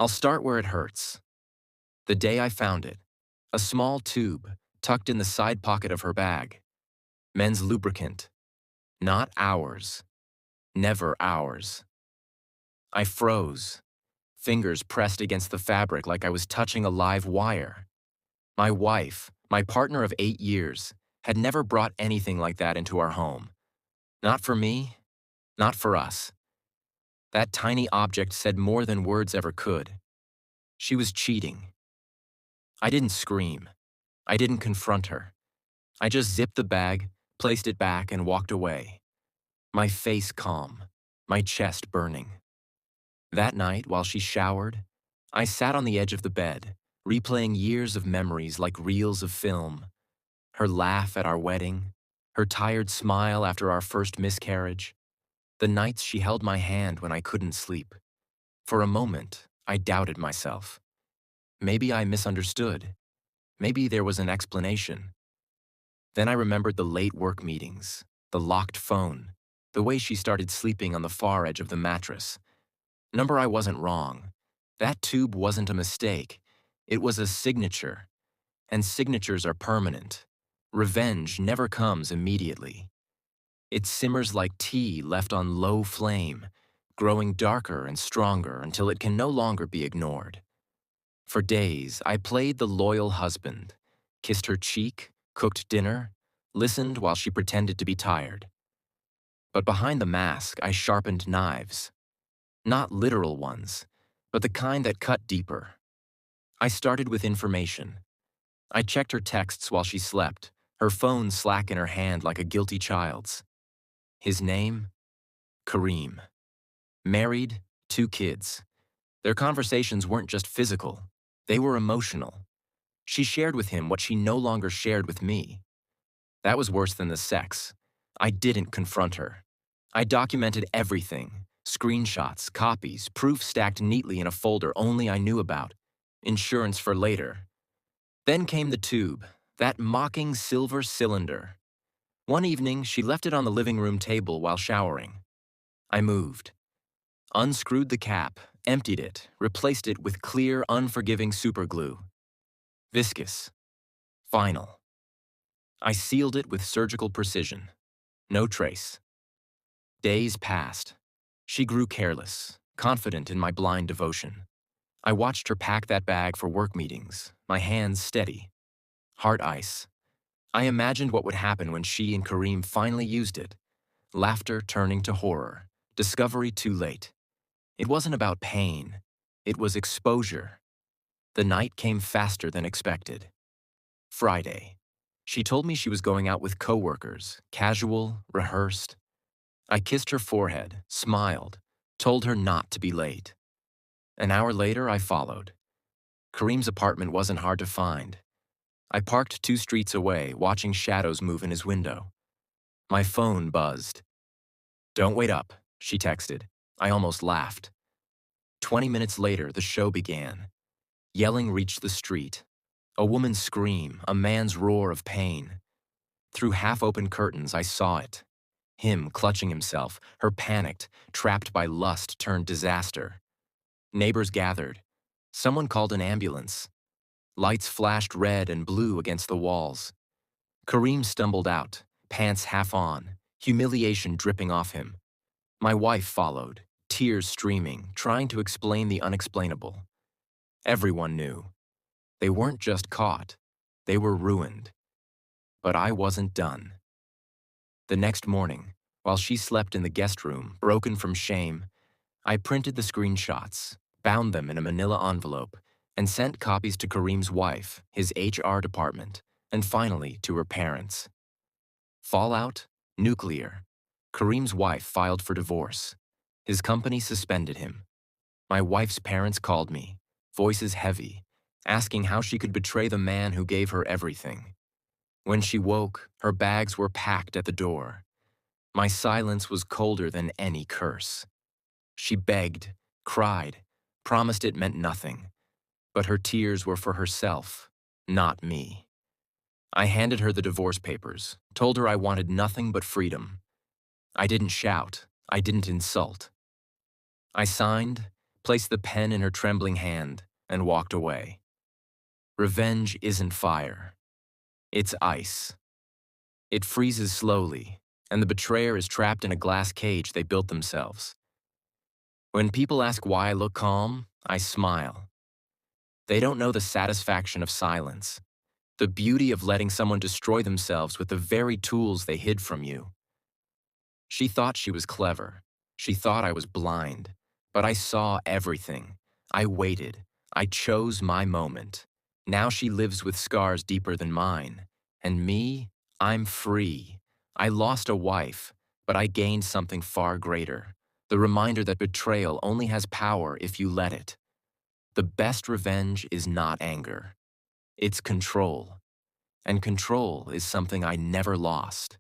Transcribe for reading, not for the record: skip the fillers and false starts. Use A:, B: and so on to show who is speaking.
A: I'll start where it hurts. The day I found it, a small tube tucked in the side pocket of her bag. Men's lubricant. Not ours. Never ours. I froze, fingers pressed against the fabric like I was touching a live wire. My wife, my partner of 8 years, had never brought anything like that into our home. Not for me, not for us. That tiny object said more than words ever could. She was cheating. I didn't scream. I didn't confront her. I just zipped the bag, placed it back, and walked away. My face calm, my chest burning. That night, while she showered, I sat on the edge of the bed, replaying years of memories like reels of film. Her laugh at our wedding, her tired smile after our first miscarriage, the nights she held my hand when I couldn't sleep. For a moment, I doubted myself. Maybe I misunderstood. Maybe there was an explanation. Then I remembered the late work meetings, the locked phone, the way she started sleeping on the far edge of the mattress. Number, I wasn't wrong. That tube wasn't a mistake. It was a signature. And signatures are permanent. Revenge never comes immediately. It simmers like tea left on low flame, growing darker and stronger until it can no longer be ignored. For days, I played the loyal husband, kissed her cheek, cooked dinner, listened while she pretended to be tired. But behind the mask, I sharpened knives. Not literal ones, but the kind that cut deeper. I started with information. I checked her texts while she slept, her phone slack in her hand like a guilty child's. His name? Kareem. Married, 2 kids. Their conversations weren't just physical, they were emotional. She shared with him what she no longer shared with me. That was worse than the sex. I didn't confront her. I documented everything. Screenshots, copies, proof stacked neatly in a folder only I knew about. Insurance for later. Then came the tube, that mocking silver cylinder. One evening, she left it on the living room table while showering. I moved. Unscrewed the cap, emptied it, replaced it with clear, unforgiving superglue. Viscous. Final. I sealed it with surgical precision. No trace. Days passed. She grew careless, confident in my blind devotion. I watched her pack that bag for work meetings, my hands steady. Heart ice. I imagined what would happen when she and Kareem finally used it. Laughter turning to horror. Discovery too late. It wasn't about pain. It was exposure. The night came faster than expected. Friday. She told me she was going out with coworkers, casual, rehearsed. I kissed her forehead, smiled, told her not to be late. An hour later, I followed. Kareem's apartment wasn't hard to find. I parked 2 streets away, watching shadows move in his window. My phone buzzed. "Don't wait up," she texted. I almost laughed. 20 minutes later, the show began. Yelling reached the street. A woman's scream, a man's roar of pain. Through half-open curtains, I saw it. Him clutching himself, her panicked, trapped by lust turned disaster. Neighbors gathered. Someone called an ambulance. Lights flashed red and blue against the walls. Kareem stumbled out, pants half on, humiliation dripping off him. My wife followed, tears streaming, trying to explain the unexplainable. Everyone knew. They weren't just caught, they were ruined. But I wasn't done. The next morning, while she slept in the guest room, broken from shame, I printed the screenshots, bound them in a manila envelope, and sent copies to Kareem's wife, his HR department, and finally to her parents. Fallout? Nuclear. Kareem's wife filed for divorce. His company suspended him. My wife's parents called me, voices heavy, asking how she could betray the man who gave her everything. When she woke, her bags were packed at the door. My silence was colder than any curse. She begged, cried, promised it meant nothing. But her tears were for herself, not me. I handed her the divorce papers, told her I wanted nothing but freedom. I didn't shout, I didn't insult. I signed, placed the pen in her trembling hand, and walked away. Revenge isn't fire. It's ice. It freezes slowly, and the betrayer is trapped in a glass cage they built themselves. When people ask why I look calm, I smile. They don't know the satisfaction of silence, the beauty of letting someone destroy themselves with the very tools they hid from you. She thought she was clever. She thought I was blind. But I saw everything. I waited. I chose my moment. Now she lives with scars deeper than mine. And me, I'm free. I lost a wife, but I gained something far greater. The reminder that betrayal only has power if you let it. The best revenge is not anger. It's control. And control is something I never lost.